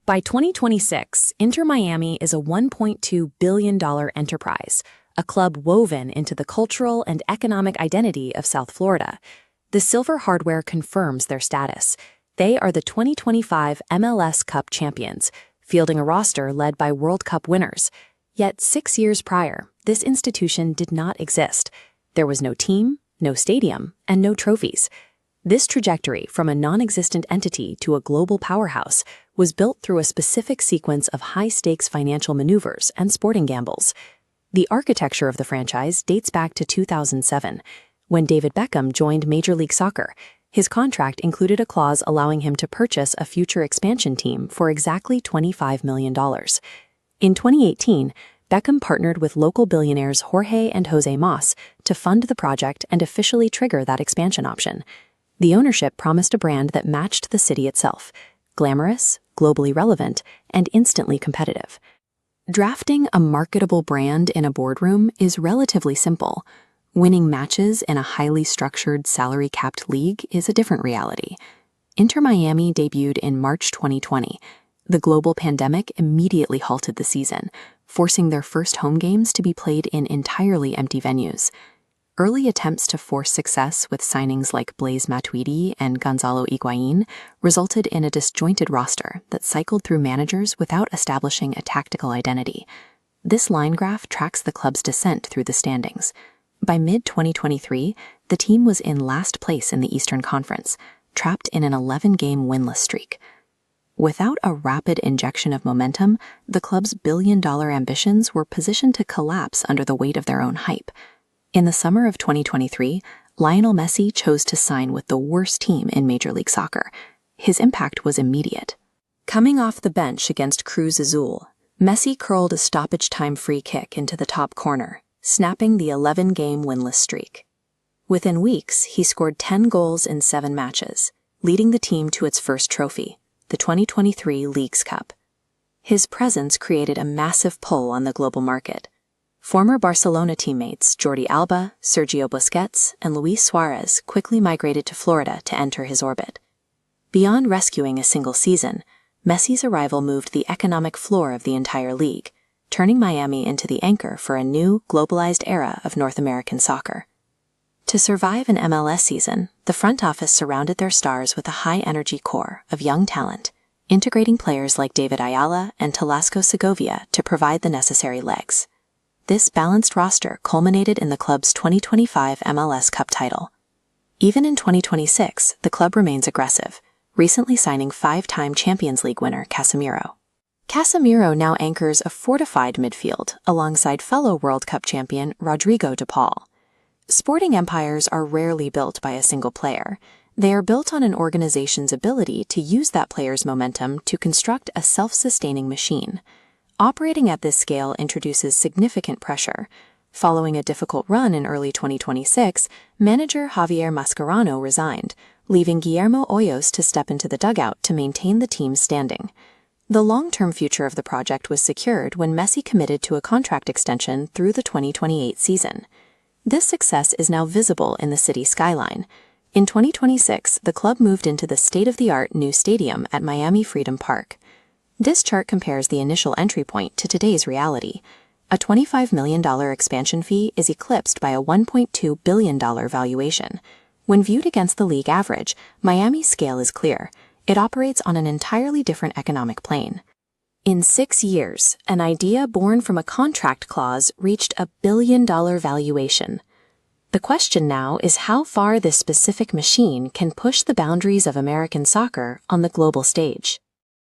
By 2026, Inter Miami is a $1.2 billion enterprise, a club woven into the cultural and economic identity of South Florida. The silver hardware confirms their status. They are the 2025 MLS Cup champions, fielding a roster led by World Cup winners. Yet 6 years prior, this institution did not exist. There was no team, no stadium, and no trophies. This trajectory from a non-existent entity to a global powerhouse was built through a specific sequence of high-stakes financial maneuvers and sporting gambles. The architecture of the franchise dates back to 2007, when David Beckham joined Major League Soccer. His contract included a clause allowing him to purchase a future expansion team for exactly $25 million. In 2018, Beckham partnered with local billionaires Jorge and Jose Mas to fund the project and officially trigger that expansion option. The ownership promised a brand that matched the city itself: glamorous, globally relevant, and instantly competitive. Drafting a marketable brand in a boardroom is relatively simple. Winning matches in a highly structured, salary-capped league is a different reality. Inter Miami debuted in March 2020. The global pandemic immediately halted the season, forcing their first home games to be played in entirely empty venues. Early attempts to force success with signings like Blaise Matuidi and Gonzalo Higuain resulted in a disjointed roster that cycled through managers without establishing a tactical identity. This line graph tracks the club's descent through the standings. By mid-2023, the team was in last place in the Eastern Conference, trapped in an 11-game winless streak. Without a rapid injection of momentum, the club's billion-dollar ambitions were positioned to collapse under the weight of their own hype. In the summer of 2023, Lionel Messi chose to sign with the worst team in Major League Soccer. His impact was immediate. Coming off the bench against Cruz Azul, Messi curled a stoppage-time free kick into the top corner, snapping the 11-game winless streak. Within weeks, he scored 10 goals in 7 matches, leading the team to its first trophy, the 2023 Leagues Cup. His presence created a massive pull on the global market. Former Barcelona teammates Jordi Alba, Sergio Busquets, and Luis Suarez quickly migrated to Florida to enter his orbit. Beyond rescuing a single season, Messi's arrival moved the economic floor of the entire league, turning Miami into the anchor for a new, globalized era of North American soccer. To survive an MLS season, the front office surrounded their stars with a high-energy core of young talent, integrating players like David Ayala and Talasco Segovia to provide the necessary legs. This balanced roster culminated in the club's 2025 MLS Cup title. Even in 2026, the club remains aggressive, recently signing 5-time Champions League winner Casemiro. Casemiro now anchors a fortified midfield alongside fellow World Cup champion Rodrigo de Paul. Sporting empires are rarely built by a single player. They are built on an organization's ability to use that player's momentum to construct a self-sustaining machine. Operating at this scale introduces significant pressure. Following a difficult run in early 2026, manager Javier Mascherano resigned, leaving Guillermo Hoyos to step into the dugout to maintain the team's standing. The long-term future of the project was secured when Messi committed to a contract extension through the 2028 season. This success is now visible in the city skyline. In 2026, the club moved into the state-of-the-art new stadium at Miami Freedom Park. This chart compares the initial entry point to today's reality. A $25 million expansion fee is eclipsed by a $1.2 billion valuation. When viewed against the league average, Miami's scale is clear. It operates on an entirely different economic plane. In 6 years, an idea born from a contract clause reached a $1 billion valuation. The question now is how far this specific machine can push the boundaries of American soccer on the global stage.